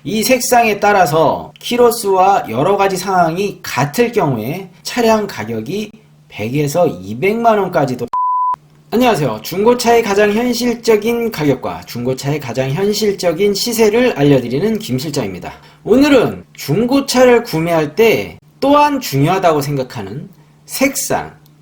이 색상에 따라서 키로수와 여러가지 상황이 같을 경우에 차량 가격이 100에서 200만원까지도. 안녕하세요. 중고차의 가장 현실적인 가격과 중고차의 가장 현실적인 시세를 알려드리는 김실장입니다. 오늘은 중고차를 구매할 때 또한 중요하다고 생각하는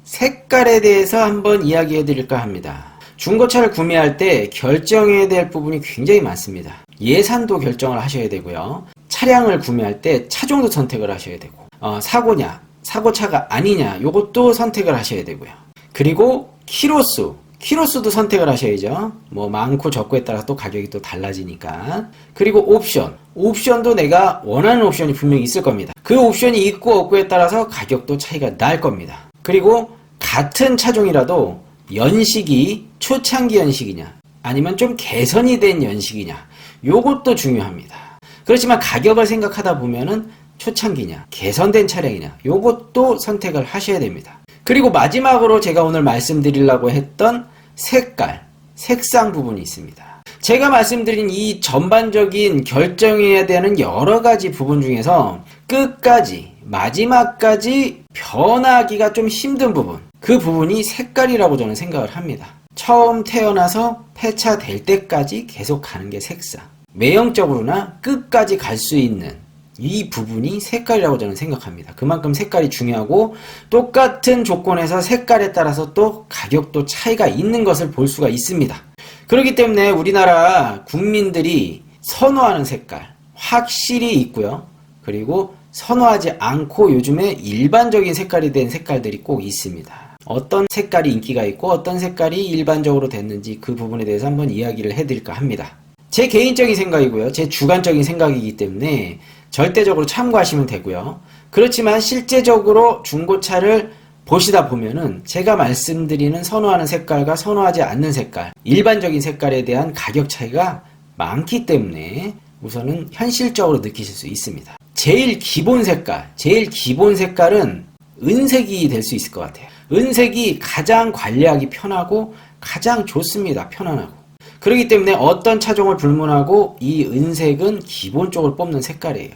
색깔에 대해서 한번 이야기해 드릴까 합니다. 중고차를 구매할 때 결정해야 될 부분이 굉장히 많습니다. 예산도 결정을 하셔야 되고요. 차량을 구매할 때 차종도 선택을 하셔야 되고, 사고냐, 사고차가 아니냐, 요것도 선택을 하셔야 되고요. 그리고 키로수도 선택을 하셔야죠. 뭐 많고 적고에 따라서 또 가격이 또 달라지니까. 그리고 옵션도 내가 원하는 옵션이 분명히 있을 겁니다. 그 옵션이 있고 없고에 따라서 가격도 차이가 날 겁니다. 그리고 같은 차종이라도 연식이 초창기 연식이냐 아니면 좀 개선이 된 연식이냐, 요것도 중요합니다. 그렇지만 가격을 생각하다 보면은 초창기냐 개선된 차량이냐, 요것도 선택을 하셔야 됩니다. 그리고 마지막으로 제가 오늘 말씀드리려고 했던 색상 부분이 있습니다. 제가 말씀드린 이 전반적인 결정해야 되는 여러가지 부분 중에서 끝까지 마지막까지 변하기가 좀 힘든 부분, 그 부분이 색깔이라고 저는 생각을 합니다. 처음 태어나서 폐차될 때까지 계속 가는 게 색상, 매형적으로나 끝까지 갈 수 있는 이 부분이 색깔이라고 저는 생각합니다. 그만큼 색깔이 중요하고, 똑같은 조건에서 색깔에 따라서 또 가격도 차이가 있는 것을 볼 수가 있습니다. 그렇기 때문에 우리나라 국민들이 선호하는 색깔 확실히 있고요. 그리고 선호하지 않고 요즘에 일반적인 색깔이 된 색깔들이 꼭 있습니다. 어떤 색깔이 인기가 있고 어떤 색깔이 일반적으로 됐는지 그 부분에 대해서 한번 이야기를 해드릴까 합니다. 제 개인적인 생각이고요. 제 주관적인 생각이기 때문에 절대적으로 참고하시면 되고요. 그렇지만 실제적으로 중고차를 보시다 보면은 제가 말씀드리는 선호하는 색깔과 선호하지 않는 색깔, 일반적인 색깔에 대한 가격 차이가 많기 때문에 우선은 현실적으로 느끼실 수 있습니다. 제일 기본 색깔은 은색이 될 수 있을 것 같아요. 은색이 가장 관리하기 편하고 가장 좋습니다. 편안하고. 그렇기 때문에 어떤 차종을 불문하고 이 은색은 기본적으로 뽑는 색깔이에요.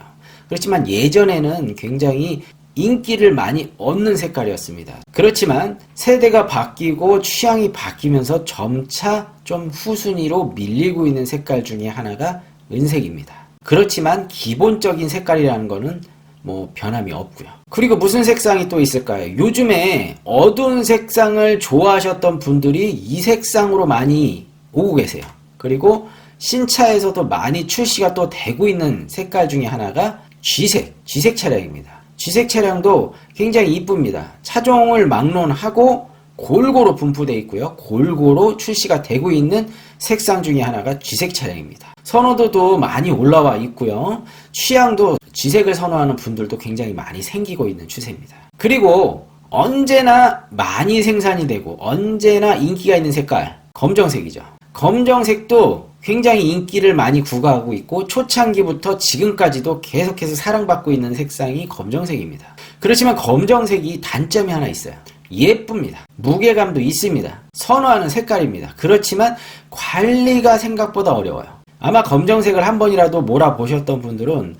그렇지만 예전에는 굉장히 인기를 많이 얻는 색깔이었습니다. 그렇지만 세대가 바뀌고 취향이 바뀌면서 점차 좀 후순위로 밀리고 있는 색깔 중에 하나가 은색입니다. 그렇지만 기본적인 색깔이라는 거는 뭐 변함이 없고요. 그리고 무슨 색상이 또 있을까요? 요즘에 어두운 색상을 좋아하셨던 분들이 이 색상으로 많이 오고 계세요. 그리고 신차에서도 많이 출시가 또 되고 있는 색깔 중에 하나가 쥐색 차량입니다. 쥐색 차량도 굉장히 이쁩니다. 차종을 막론하고 골고루 분포되어 있고요. 골고루 출시가 되고 있는 색상 중에 하나가 쥐색 차량입니다. 선호도도 많이 올라와 있고요. 취향도 쥐색을 선호하는 분들도 굉장히 많이 생기고 있는 추세입니다. 그리고 언제나 많이 생산이 되고 언제나 인기가 있는 색깔, 검정색이죠. 검정색도 굉장히 인기를 많이 구가하고 있고 초창기부터 지금까지도 계속해서 사랑받고 있는 색상이 검정색입니다. 그렇지만 검정색이 단점이 하나 있어요. 예쁩니다. 무게감도 있습니다. 선호하는 색깔입니다. 그렇지만 관리가 생각보다 어려워요. 아마 검정색을 한 번이라도 몰아보셨던 분들은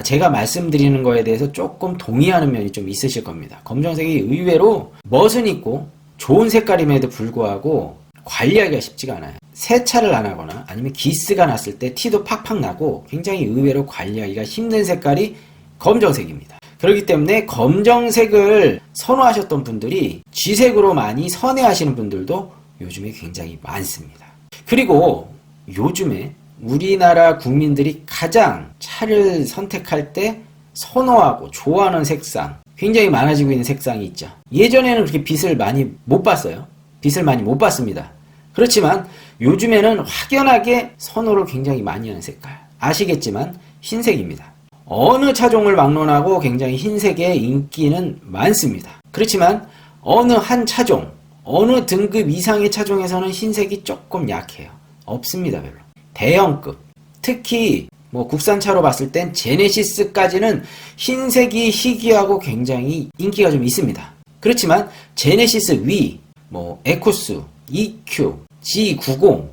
제가 말씀드리는 거에 대해서 조금 동의하는 면이 좀 있으실 겁니다. 검정색이 의외로 멋은 있고 좋은 색깔임에도 불구하고 관리하기가 쉽지가 않아요. 세차를 안 하거나 아니면 기스가 났을 때 티도 팍팍 나고 굉장히 의외로 관리하기가 힘든 색깔이 검정색입니다. 그렇기 때문에 검정색을 선호하셨던 분들이 쥐색으로 많이 선회하시는 분들도 요즘에 굉장히 많습니다. 그리고 요즘에 우리나라 국민들이 가장 차를 선택할 때 선호하고 좋아하는 색상, 굉장히 많아지고 있는 색상이 있죠. 예전에는 그렇게 빛을 많이 못 봤어요. 빛을 많이 못 봤습니다. 그렇지만 요즘에는 확연하게 선호를 굉장히 많이 하는 색깔, 아시겠지만 흰색입니다. 어느 차종을 막론하고 굉장히 흰색의 인기는 많습니다. 그렇지만 어느 한 차종, 어느 등급 이상의 차종에서는 흰색이 조금 약해요. 없습니다, 별로. 대형급, 특히 뭐 국산차로 봤을 땐 제네시스까지는 흰색이 희귀하고 굉장히 인기가 좀 있습니다. 그렇지만 제네시스 위, 뭐 에쿠스, EQ, G90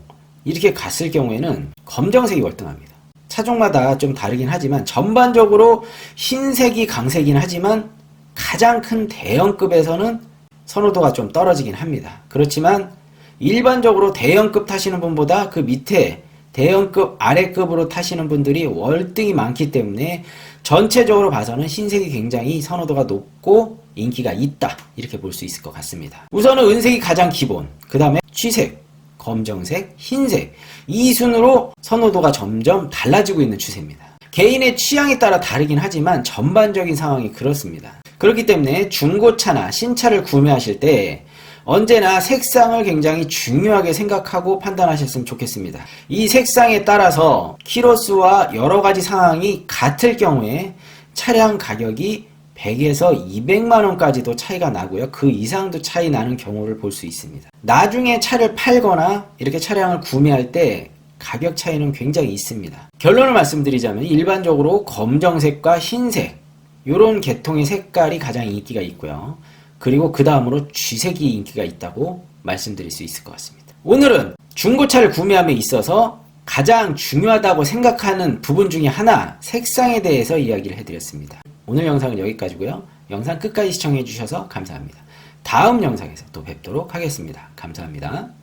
이렇게 갔을 경우에는 검정색이 월등합니다. 차종마다 좀 다르긴 하지만 전반적으로 흰색이 강세긴 하지만 가장 큰 대형급에서는 선호도가 좀 떨어지긴 합니다. 그렇지만 일반적으로 대형급 타시는 분보다 그 밑에 대형급 아래급으로 타시는 분들이 월등히 많기 때문에 전체적으로 봐서는 흰색이 굉장히 선호도가 높고 인기가 있다, 이렇게 볼 수 있을 것 같습니다. 우선은 은색이 가장 기본, 그 다음에 취색, 검정색, 흰색, 이 순으로 선호도가 점점 달라지고 있는 추세입니다. 개인의 취향에 따라 다르긴 하지만 전반적인 상황이 그렇습니다. 그렇기 때문에 중고차나 신차를 구매하실 때 언제나 색상을 굉장히 중요하게 생각하고 판단하셨으면 좋겠습니다. 이 색상에 따라서 키로수와 여러가지 상황이 같을 경우에 차량 가격이 100에서 200만원까지도 차이가 나고요. 그 이상도 차이 나는 경우를 볼 수 있습니다. 나중에 차를 팔거나 이렇게 차량을 구매할 때 가격 차이는 굉장히 있습니다. 결론을 말씀드리자면 일반적으로 검정색과 흰색, 이런 계통의 색깔이 가장 인기가 있고요. 그리고 그 다음으로 쥐색이 인기가 있다고 말씀드릴 수 있을 것 같습니다. 오늘은 중고차를 구매함에 있어서 가장 중요하다고 생각하는 부분 중에 하나, 색상에 대해서 이야기를 해드렸습니다. 오늘 영상은 여기까지고요. 영상 끝까지 시청해 주셔서 감사합니다. 다음 영상에서 또 뵙도록 하겠습니다. 감사합니다.